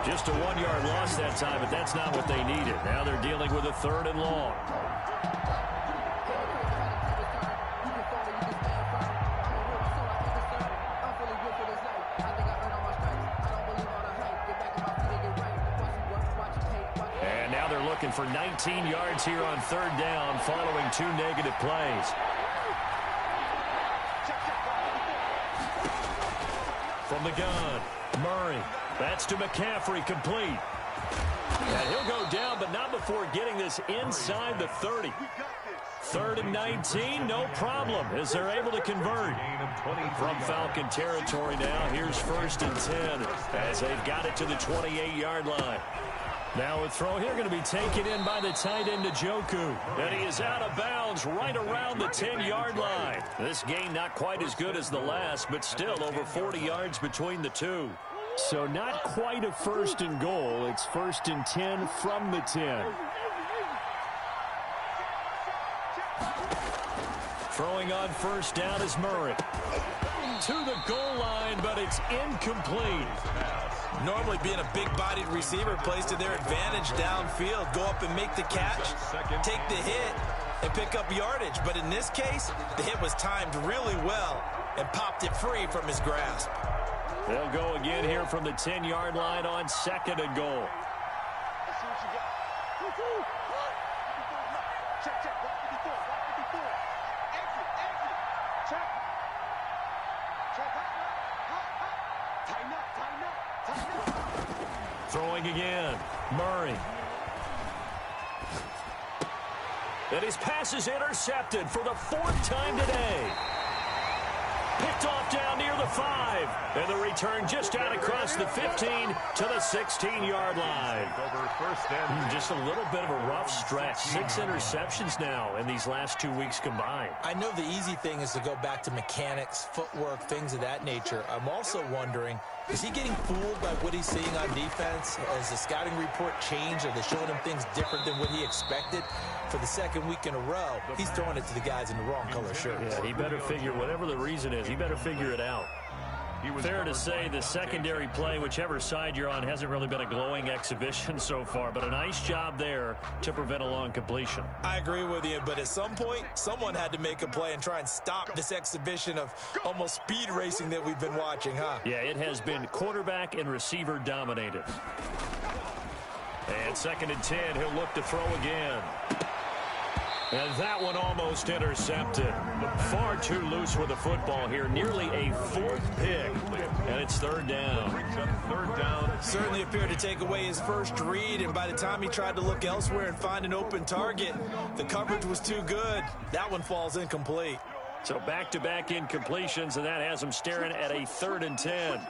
Just a 1-yard loss that time, but that's not what they needed. Now they're dealing with a 3rd and long. And now they're looking for 19 yards here on 3rd down following 2 negative plays. From the gun, Murray. That's to McCaffrey, complete. And he'll go down, but not before getting this inside the 30. 3rd and 19, no problem, as they're able to convert. From Falcon territory now, here's 1st and 10, as they've got it to the 28-yard line. Now a throw here going to be taken in by the tight end Njoku. And he is out of bounds right around the 10-yard line. This gain not quite as good as the last, but still over 40 yards between the two. So not quite a 1st and goal. It's 1st and 10 from the 10. Throwing on 1st down is Murray. To the goal line, but it's incomplete. Normally being a big-bodied receiver plays to their advantage downfield. Go up and make the catch, take the hit, and pick up yardage. But in this case, the hit was timed really well and popped it free from his grasp. They'll go again here from the 10-yard line on 2nd and goal. Let's see what you got. Check, check. Block 54. Block 54. Exit, exit. Check. Check. Hot. Tighten up, tighten up, tighten up. Throwing again. Murray. And his pass is intercepted for the 4th time today. Picked off down near the 5. And the return just out across the 15 to the 16-yard line. Just a little bit of a rough stretch. 6 interceptions now in these last 2 weeks combined. I know the easy thing is to go back to mechanics, footwork, things of that nature. I'm also wondering, is he getting fooled by what he's seeing on defense? Has the scouting report changed? Are they showing him things different than what he expected? For the 2nd week in a row, he's throwing it to the guys in the wrong color shirts. Yeah, he better figure, whatever the reason is, he better figure it out. Fair to say the secondary play, whichever side you're on, hasn't really been a glowing exhibition so far, but a nice job there to prevent a long completion. I agree with you, but at some point, someone had to make a play and try and stop this exhibition of almost speed racing that we've been watching, huh? Yeah, it has been quarterback and receiver dominated. And 2nd and 10, he'll look to throw again. And that one almost intercepted. Far too loose with the football here. Nearly a 4th pick. And it's 3rd down. Certainly appeared to take away his first read, and by the time he tried to look elsewhere and find an open target, the coverage was too good. That one falls incomplete. So back-to-back incompletions, and that has him staring at a 3rd and 10.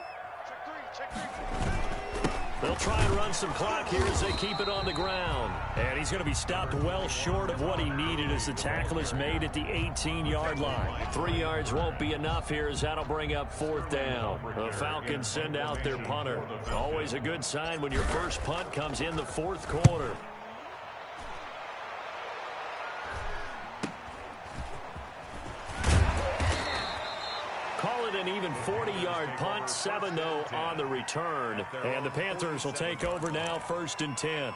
They'll try and run some clock here as they keep it on the ground. And he's going to be stopped well short of what he needed as the tackle is made at the 18-yard line. 3 yards won't be enough here as that'll bring up 4th down. The Falcons send out their punter. Always a good sign when your first punt comes in the 4th quarter. Call it an even 40-yard punt, 7-0 on the return. And the Panthers will take over now, 1st and 10.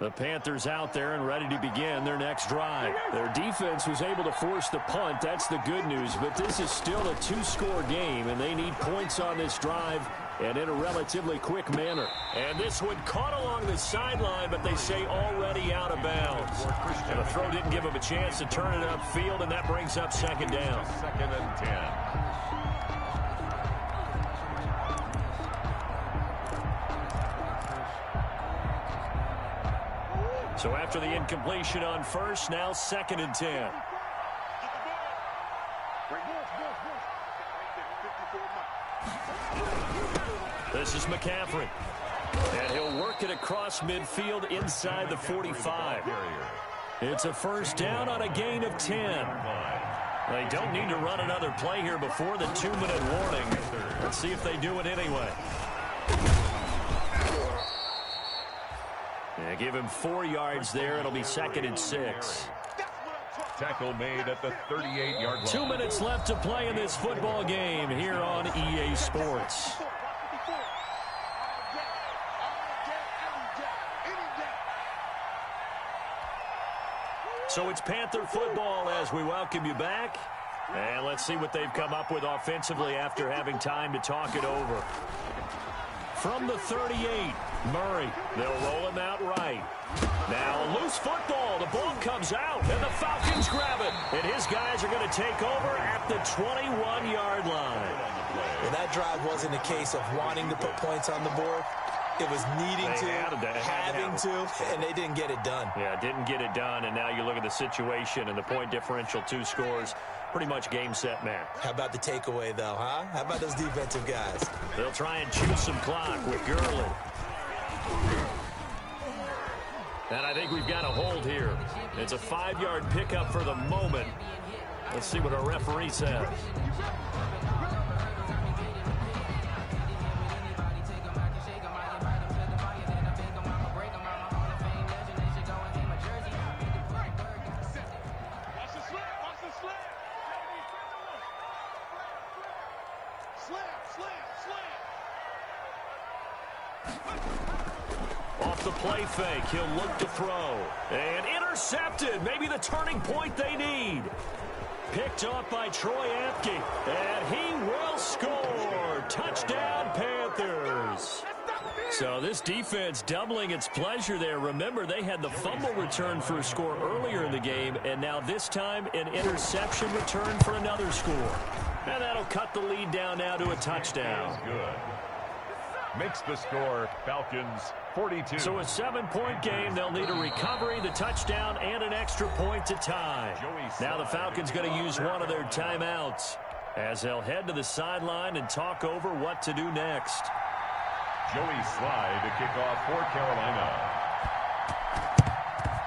The Panthers out there and ready to begin their next drive. Their defense was able to force the punt. That's the good news. But this is still a 2-score game, and they need points on this drive and in a relatively quick manner. And this one caught along the sideline, but they say already out of bounds. And the throw didn't give him a chance to turn it upfield, and that brings up 2nd down. 2nd and 10. So after the incompletion on 1st, now 2nd and 10. This is McCaffrey. And he'll work it across midfield inside the 45. It's a 1st down on a gain of 10. They don't need to run another play here before the 2-minute warning. Let's see if they do it anyway. Yeah, give him 4 yards there. It'll be 2nd and 6. Tackle made at the 38-yard line. 2 minutes left to play in this football game here on EA Sports. So it's Panther football as we welcome you back. And let's see what they've come up with offensively after having time to talk it over. From the 38, Murray. They'll roll him out right. Now a loose football. The ball comes out, and the Falcons grab it. And his guys are going to take over at the 21-yard line. Well, that drive wasn't a case of wanting to put points on the board. It was needing having to, and they didn't get it done. Yeah, didn't get it done, and now you look at the situation and the point differential, 2 scores, pretty much game, set, match. How about the takeaway, though, huh? How about those defensive guys? They'll try and chew some clock with Gurley. And I think we've got a hold here. It's a 5-yard pickup for the moment. Let's see what our referee says. Off the play fake, he'll look to throw. And intercepted, maybe the turning point they need. Picked off by Troy Apke, and he will score. Touchdown, Panthers. So this defense doubling its pleasure there. Remember, they had the fumble return for a score earlier in the game, and now this time an interception return for another score. And that'll cut the lead down now to a touchdown. Good. Makes the score Falcons 42. So a 7-point game. They'll need a recovery, the touchdown, and an extra point to tie. Now the Falcons going to use one of their timeouts as they'll head to the sideline and talk over what to do next. Joey Slye to kick off for Carolina.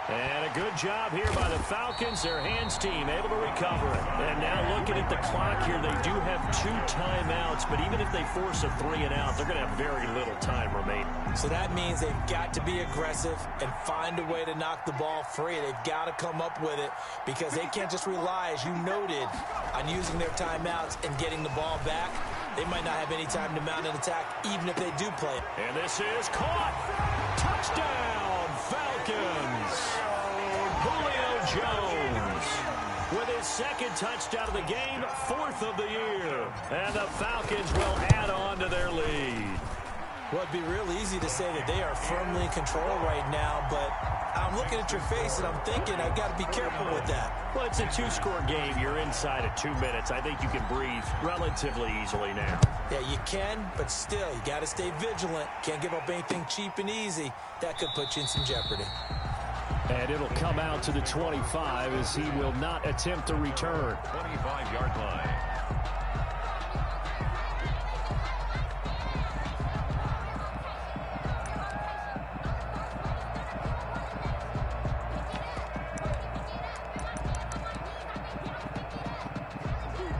And a good job here by the Falcons. Their hands team able to recover it. And now looking at the clock here, they do have 2 timeouts, but even if they force a 3 and out, they're going to have very little time remaining. So that means they've got to be aggressive and find a way to knock the ball free. They've got to come up with it because they can't just rely, as you noted, on using their timeouts and getting the ball back. They might not have any time to mount an attack, even if they do play it. And this is caught. Touchdown, Falcons. Julio Jones with his 2nd touchdown of the game, 4th of the year. And the Falcons will add on to their lead. Well, it'd be real easy to say that they are firmly in control right now, but I'm looking at your face and I'm thinking I've got to be careful with that. Well, it's a 2-score game. You're inside of 2 minutes. I think you can breathe relatively easily now. Yeah, you can, but still, you got to stay vigilant. Can't give up anything cheap and easy. That could put you in some jeopardy. And it'll come out to the 25 as he will not attempt to return. 25-yard line.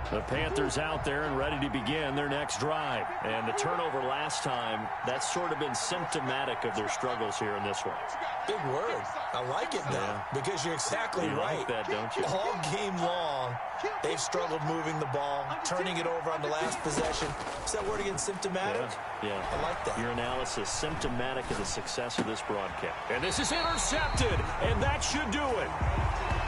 The Panthers out there and ready to begin their next drive. And the turnover last time, that's sort of been symptomatic of their struggles here in this one. Big word. I like it, though, because you're exactly right. Like that, don't you? All game long, they've struggled moving the ball, turning it over on the last possession. Is that word again, symptomatic? Yeah. I like that. Your analysis, symptomatic of the success of this broadcast. And this is intercepted, and that should do it.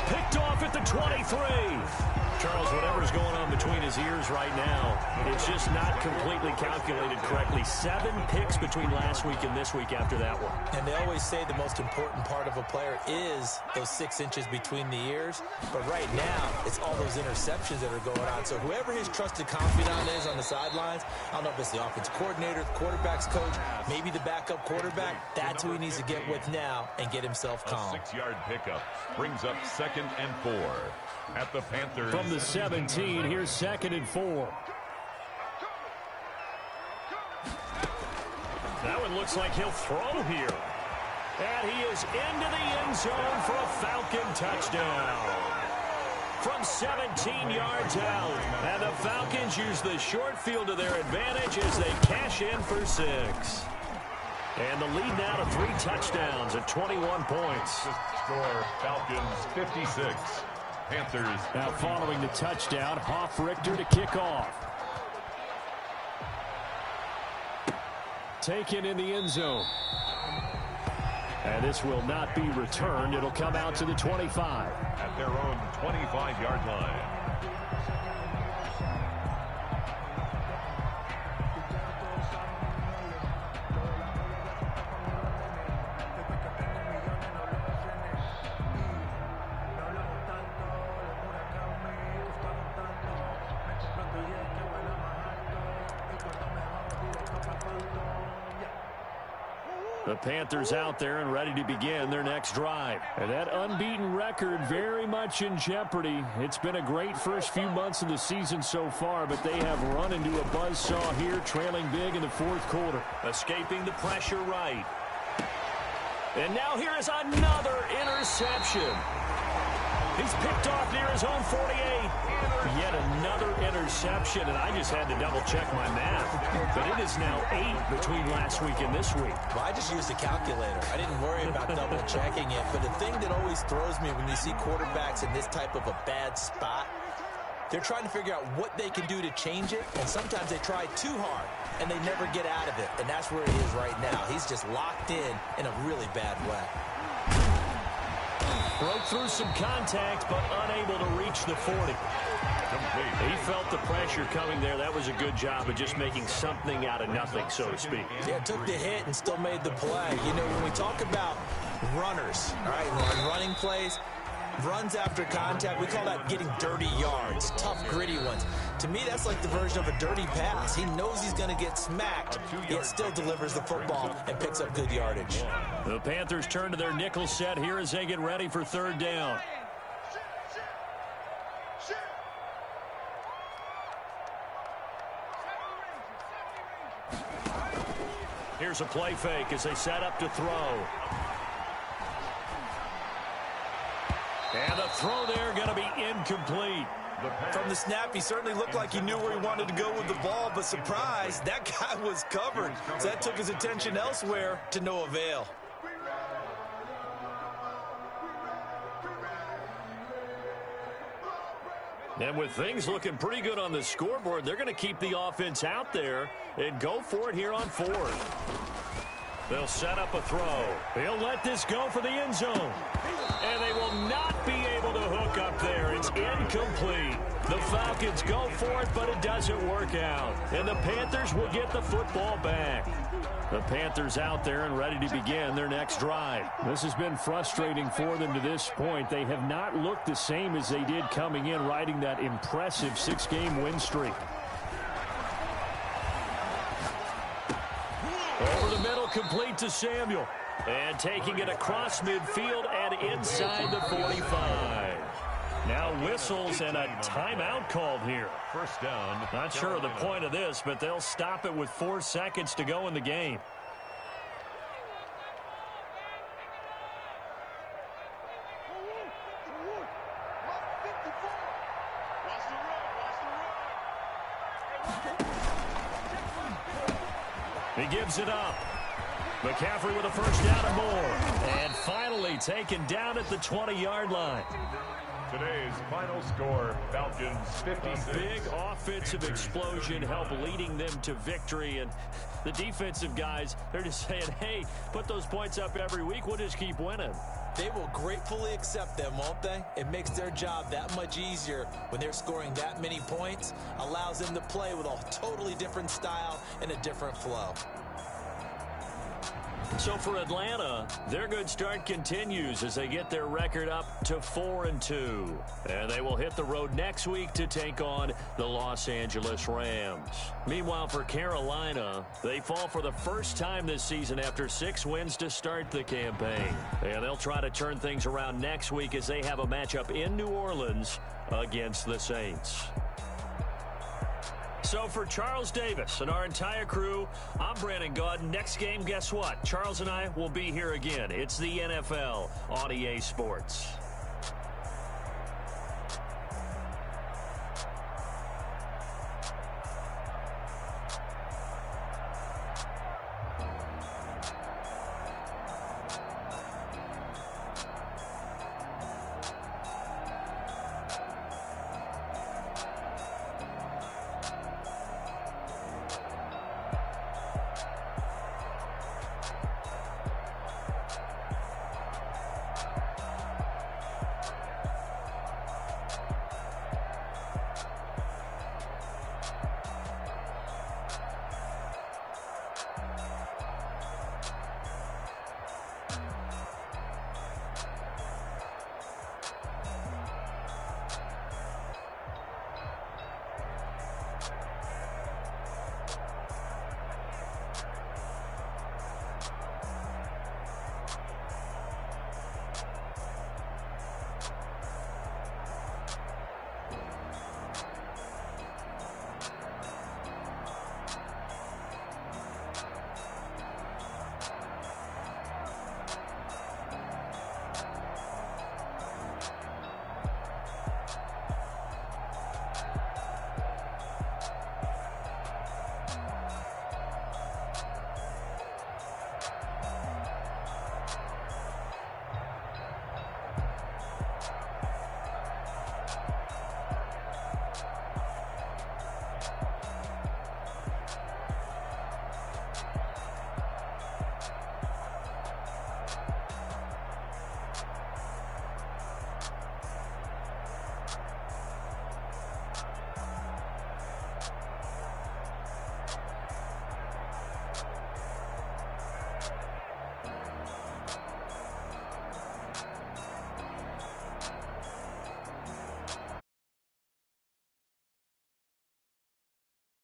Picked off at the 23. Charles, whatever's going on between his ears right now, it's just not completely calculated correctly. 7 picks between last week and this week after that one. And they always say the most important part of a player is those 6 inches between the ears. But right now, it's all those interceptions that are going on. So whoever his trusted confidant is on the sidelines, I don't know if it's the offensive coordinator, the quarterback's coach, maybe the backup quarterback, that's who he needs to get with now and get himself calm. A 6-yard pickup brings up 2nd and 4 at the Panthers. From the 17, here's 2nd and 4. That one looks like he'll throw here. And he is into the end zone for a Falcon touchdown. from 17 yards out. And the Falcons use the short field to their advantage as they cash in for 6. And the lead now to 3 touchdowns at 21 points. Score, Falcons 56. Panthers. Now following the touchdown, Hoff-Richter to kick off. Taken in the end zone. And this will not be returned. It'll come out to the 25. At their own 25-yard line. The Panthers out there and ready to begin their next drive. And that unbeaten record very much in jeopardy. It's been a great first few months of the season so far, but they have run into a buzzsaw here, trailing big in the fourth quarter. Escaping the pressure right. And now here is another interception. He's picked off near his own 48. Yet another interception, and I just had to double-check my math. But it is now 8 between last week and this week. Well, I just used a calculator. I didn't worry about double-checking it. But the thing that always throws me when you see quarterbacks in this type of a bad spot, they're trying to figure out what they can do to change it, and sometimes they try too hard, and they never get out of it. And that's where he is right now. He's just locked in a really bad way. Broke through some contact, but unable to reach the 40. He felt the pressure coming there. That was a good job of just making something out of nothing, so to speak. Yeah, took the hit and still made the play. You know, when we talk about runners, all right, running plays, runs after contact, we call that getting dirty yards, tough, gritty ones. To me, that's like the version of a dirty pass. He knows he's going to get smacked, yet still delivers the football and picks up good yardage. The Panthers turn to their nickel set here as they get ready for third down. Here's a play fake as they set up to throw. And the throw there going to be incomplete. From the snap, he certainly looked like he knew where he wanted to go with the ball, but surprise, that guy was covered. So that took his attention elsewhere to no avail. And with things looking pretty good on the scoreboard, they're going to keep the offense out there and go for it here on fourth. They'll set up a throw. He'll let this go for the end zone. And they will not be able to hook up there. It's incomplete. The Falcons go for it, but it doesn't work out. And the Panthers will get the football back. The Panthers out there and ready to begin their next drive. This has been frustrating for them to this point. They have not looked the same as they did coming in, riding that impressive 6-game win streak. Over the middle, complete to Samuel. And taking it across midfield and inside the 45. Now whistles and a timeout called here. First down. Not sure of the point of this, but they'll stop it with 4 seconds to go in the game. He gives it up. McCaffrey with a first down and more. And finally taken down at the 20-yard line. Today's final score, Falcons 56. A big offensive explosion helped leading them to victory. And the defensive guys, they're just saying, hey, put those points up every week. We'll just keep winning. They will gratefully accept them, won't they? It makes their job that much easier when they're scoring that many points. Allows them to play with a totally different style and a different flow. So for Atlanta, their good start continues as they get their record up to 4-2. And they will hit the road next week to take on the Los Angeles Rams. Meanwhile, for Carolina, they fall for the first time this season after 6 wins to start the campaign. And they'll try to turn things around next week as they have a matchup in New Orleans against the Saints. So for Charles Davis and our entire crew, I'm Brandon Gaudin. Next game, guess what? Charles and I will be here again. It's the NFL on EA Sports.